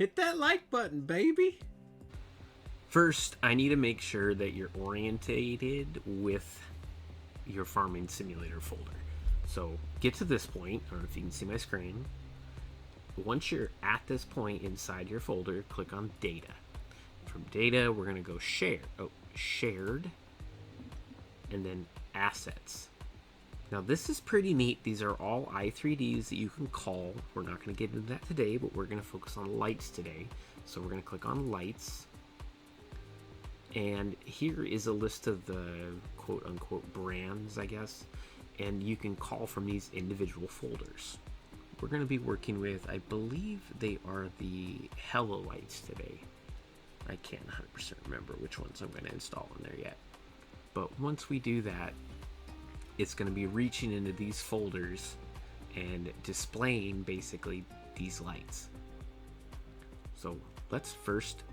Hit that like button, baby. First, I need to make sure that you're orientated with your farming simulator folder. So get to this point. I don't know if you can see my screen. Once you're at this point inside your folder, click on data. From data, we're going to go shared, and then assets. Now this is pretty neat. These are all i3ds that you can call. We're not going to get into that today, but we're going to focus on lights today. So we're going to click on lights. And here is a list of the quote-unquote brands, I guess. And you can call from these individual folders. We're going to be working with, I believe they are the Hello lights today. I can't 100% remember which ones I'm going to install in there yet. But once we do that, it's going to be reaching into these folders and displaying basically these lights. So let's first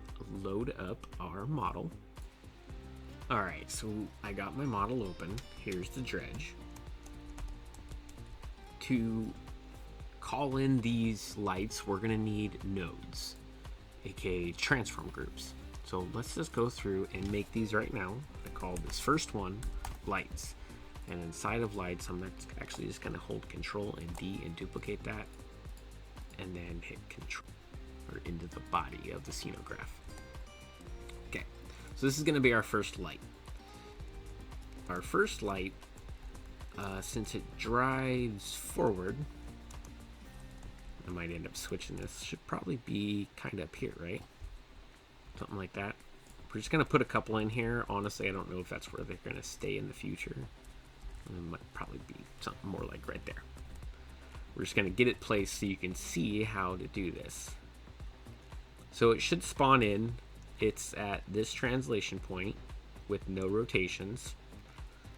load up our model. Alright, so I got my model open. Here's the dredge. To call in these lights, we're going to need nodes, aka transform groups. So let's just go through and make these right now. I call this first one lights. And inside of lights, I'm actually just going to hold Control and D and duplicate that. And then hit Control or into the body of the scenograph. Okay, so this is going to be our first light. Our first light, since it drives forward, I might end up switching this. Should probably be kind of up here, right? Something like that. We're just going to put a couple in here. Honestly, I don't know if that's where they're going to stay in the future. It might probably be something more like right there. We're just going to get it placed so you can see how to do this. So it should spawn in. It's at this translation point with no rotations.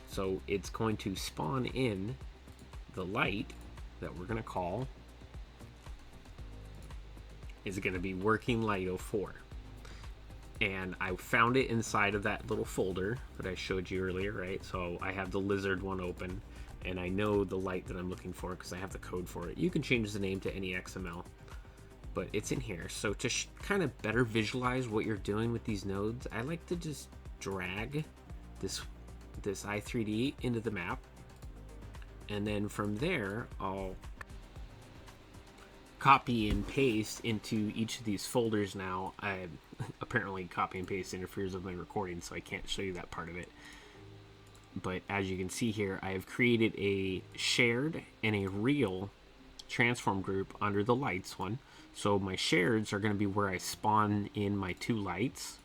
So it's going to spawn in the light that we're going to call is going to be Working Light 04. And I found it inside of that little folder that I showed you earlier, right? So I have the lizard one open, and I know the light that I'm looking for because I have the code for it. You can change the name to any XML, but it's in here. So to kind of better visualize what you're doing with these nodes, I like to just drag this i3D into the map, and then from there I'll copy and paste into each of these folders. Now apparently copy and paste interferes with my recording, so I can't show you that part of it, but as you can see here, I have created a shared and a real transform group under the lights one. So my shareds are going to be where I spawn in my two lights,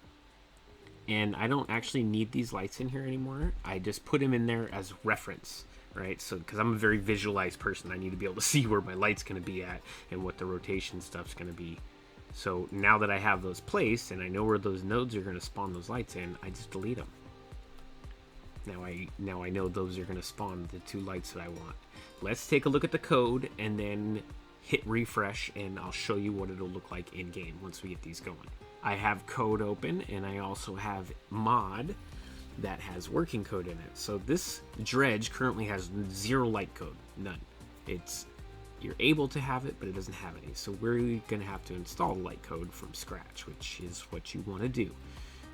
and I don't actually need these lights in here anymore. I just put them in there as reference, right? So because I'm a very visualized person, I need to be able to see where my light's going to be at and what the rotation stuff's going to be. So now that I have those placed and I know where those nodes are going to spawn those lights in, I just delete them. Now I know those are going to spawn the two lights that I want. Let's take a look at the code and then hit refresh, and I'll show you what it'll look like in game once we get these going. I have code open, and I also have mod that has working code in it. So this dredge currently has 0 light code, none. You're able to have it, but it doesn't have any. So we're going to have to install light code from scratch, which is what you want to do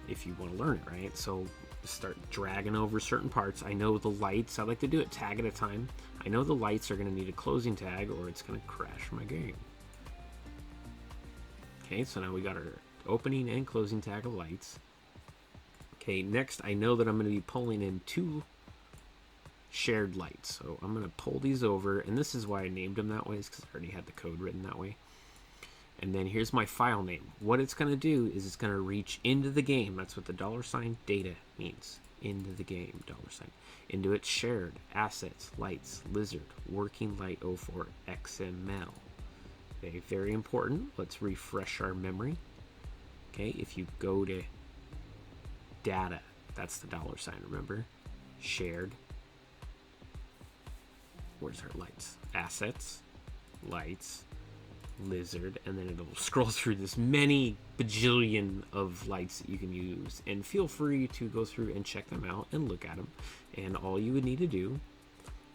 if you want to learn it, right? So start dragging over certain parts. I know the lights, I like to do it tag at a time. I know the lights are going to need a closing tag or it's going to crash my game. Okay, so now we got our opening and closing tag of lights. Okay, next I know that I'm going to be pulling in 2 shared lights. So I'm going to pull these over, and this is why I named them that way, is because I already had the code written that way. And then here's my file name. What it's going to do is it's going to reach into the game. That's what the $data means. Into the game, $. Into its shared, assets, lights, lizard, working light 04, XML. Okay, very important. Let's refresh our memory. Okay, if you go to data, that's the $, remember? Shared. Where's our lights? Assets, lights, lizard, and then it'll scroll through this many bajillion of lights that you can use, and feel free to go through and check them out and look at them. And all you would need to do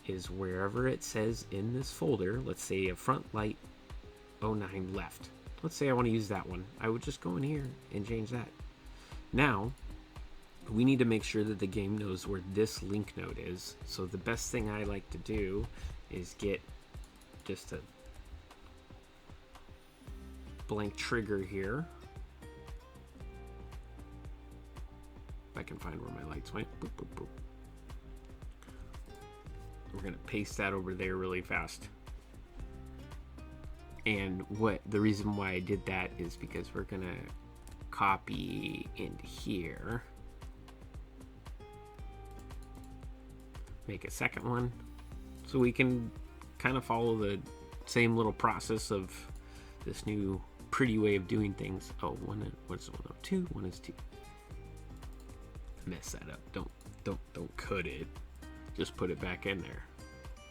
is wherever it says in this folder, let's say a front light 09 left. let's say I want to use that one. I would just go in here and change that. Now, we need to make sure that the game knows where this link node is. So the best thing I like to do is get just a blank trigger here. If I can find where my lights went. Boop, boop, boop. We're gonna paste that over there really fast. And the reason why I did that is because we're gonna copy into here. Make a second one. So we can kind of follow the same little process of this new pretty way of doing things. Oh, what's 102? 1 is 2. Mess that up. Don't cut it. Just put it back in there.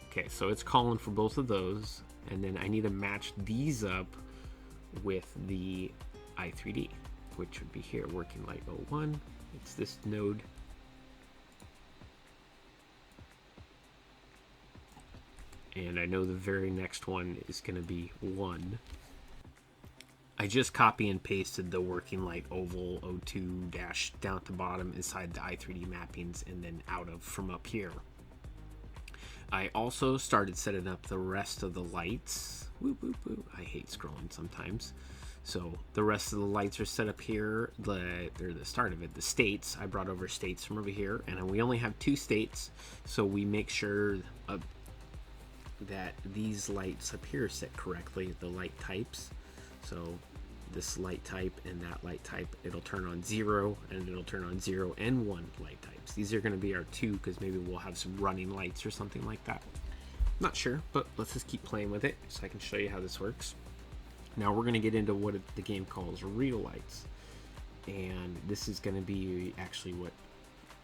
Okay, so it's calling for both of those, and then I need to match these up with the i3D, which would be here, working light 01. It's this node. And I know the very next one is going to be 1. I just copy and pasted the working light oval 02 dash down at the bottom inside the i3D mappings and then out of from up here. I also started setting up the rest of the lights. Woo, woo, woo. I hate scrolling sometimes. So the rest of the lights are set up here. They're the start of it. The states, I brought over states from over here, and we only have 2 states, so we make sure that these lights up here are set correctly, the light types. So this light type and that light type, it'll turn on 0, and it'll turn on 0 and 1 light types. These are going to be our 2 because maybe we'll have some running lights or something like that. Not sure, but let's just keep playing with it so I can show you how this works. Now we're going to get into what the game calls real lights, and this is going to be actually what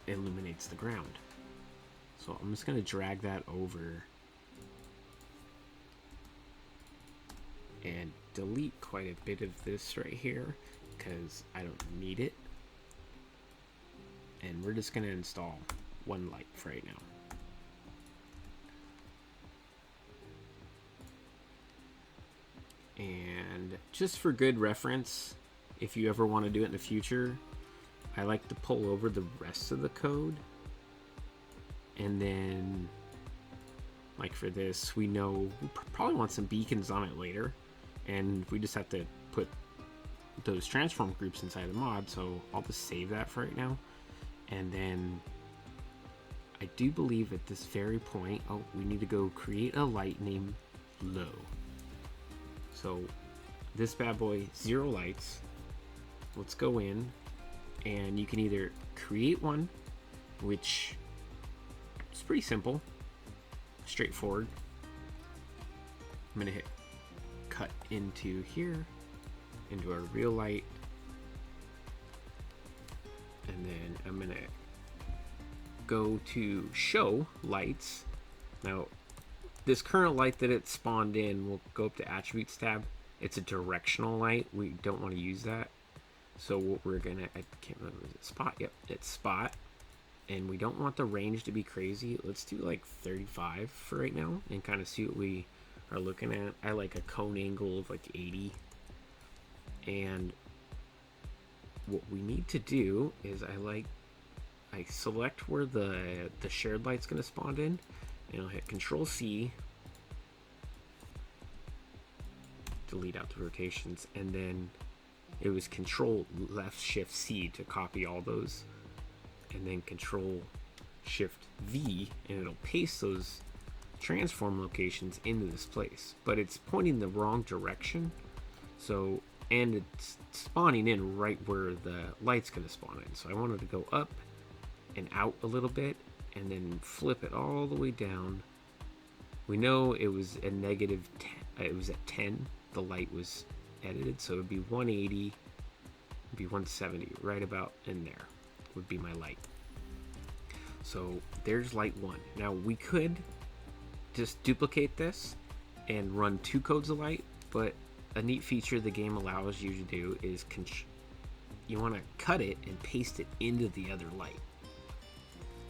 illuminates the ground. So I'm just going to drag that over and delete quite a bit of this right here because I don't need it, and we're just going to install 1 light for right now. And just for good reference, if you ever want to do it in the future, I like to pull over the rest of the code, and then like for this, we know we probably want some beacons on it later, and we just have to put those transform groups inside the mod. So I'll just save that for right now, and then I do believe at this very point, we need to go create a light named low. So this bad boy, 0 lights. Let's go in, and you can either create one, which is pretty simple, straightforward. I'm gonna hit cut into here, into our real light, and then I'm gonna go to show lights. Now this current light that it spawned in, we'll go up to attributes tab. It's a directional light. We don't want to use that. So what we're gonna, I can't remember, is it spot? Yep, it's spot. And we don't want the range to be crazy. Let's do like 35 for right now and kind of see what we are looking at. I like a cone angle of like 80. And what we need to do is I select where the shared light's gonna spawn in, and I'll hit Control C, delete out the rotations, and then it was Control left Shift C to copy all those, and then Control Shift V, and it'll paste those transform locations into this place, but it's pointing the wrong direction. So, and it's spawning in right where the light's gonna spawn in. So I wanted to go up and out a little bit, and then flip it all the way down. We know it was a negative 10, it was at 10, the light was edited, so it would be 180, it'd be 170, right about in there would be my light. So there's light 1. Now we could just duplicate this and run 2 codes of light, but a neat feature the game allows you to do is you want to cut it and paste it into the other light.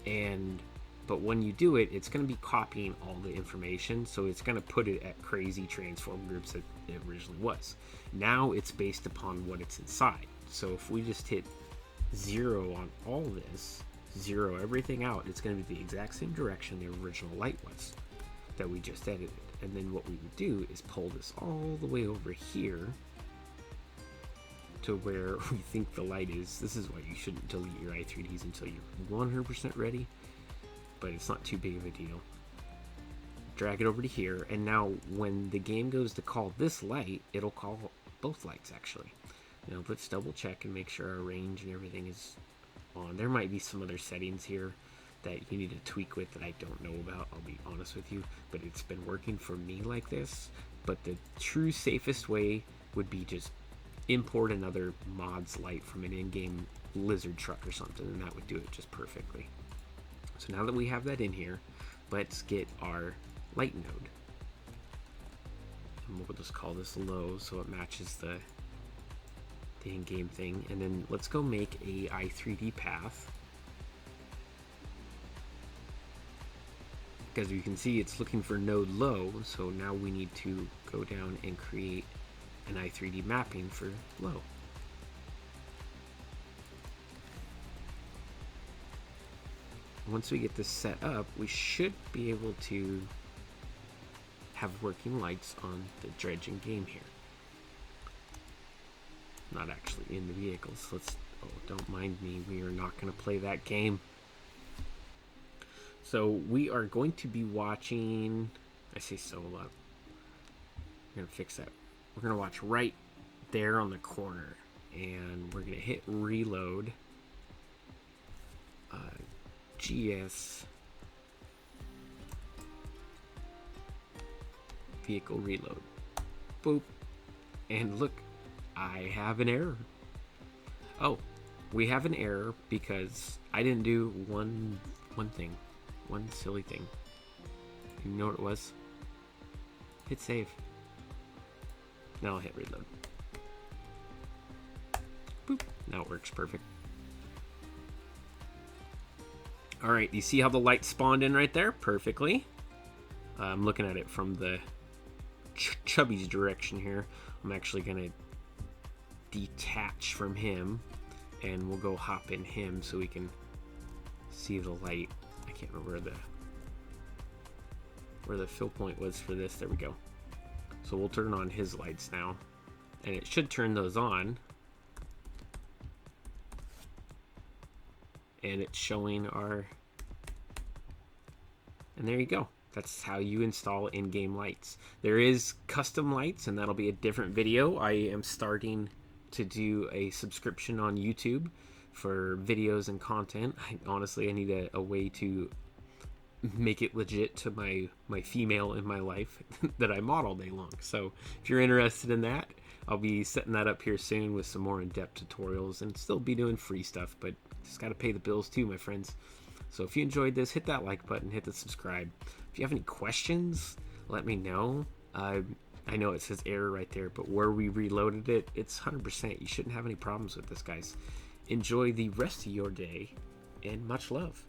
And But when you do it, it's going to be copying all the information, so it's going to put it at crazy transform groups that it originally was. Now it's based upon what it's inside. So if we just hit 0 on all this, 0 everything out, it's going to be the exact same direction the original light was that we just edited. And then what we would do is pull this all the way over here to where we think the light is. This is why you shouldn't delete your i3Ds until you're 100% ready, but it's not too big of a deal. Drag it over to here, and now when the game goes to call this light, it'll call both lights actually. Now let's double check and make sure our range and everything is on. There might be some other settings here that you need to tweak with that I don't know about, I'll be honest with you, but it's been working for me like this. But the true safest way would be just import another mods light from an in-game lizard truck or something, and that would do it just perfectly. So now that we have that in here, let's get our light node. And we'll just call this low so it matches the in-game thing. And then let's go make a i3D path. Because you can see it's looking for node low, so now we need to go down and create an i3D mapping for low. Once we get this set up, we should be able to have working lights on the dredging game here. Not actually in the vehicles. Oh, don't mind me, we are not going to play that game. So we are going to be watching, I say so a lot. We're going to fix that. We're going to watch right there on the corner, and we're going to hit reload. GS vehicle reload. Boop. And look, I have an error. Oh, we have an error because I didn't do one thing. One silly thing. You know what it was? Hit save. Now I'll hit reload. Boop. Now it works perfect. Alright, you see how the light spawned in right there? Perfectly. I'm looking at it from the Chubby's direction here. I'm actually going to detach from him, and we'll go hop in him so we can see the light. I can't remember where the fill point was for this. There we go. So we'll turn on his lights now, and it should turn those on. And it's showing our, and there you go. That's how you install in-game lights. There is custom lights, and that'll be a different video. I am starting to do a subscription on YouTube for videos and content. Honestly, I need a way to make it legit to my female in my life that I model day long. So if you're interested in that, I'll be setting that up here soon with some more in-depth tutorials, and still be doing free stuff, but just got to pay the bills too, my friends. So if you enjoyed this, hit that like button, hit the subscribe. If you have any questions, let me know. I know it says error right there, but where we reloaded it, it's 100%. You shouldn't have any problems with this, guys. Enjoy the rest of your day, and much love.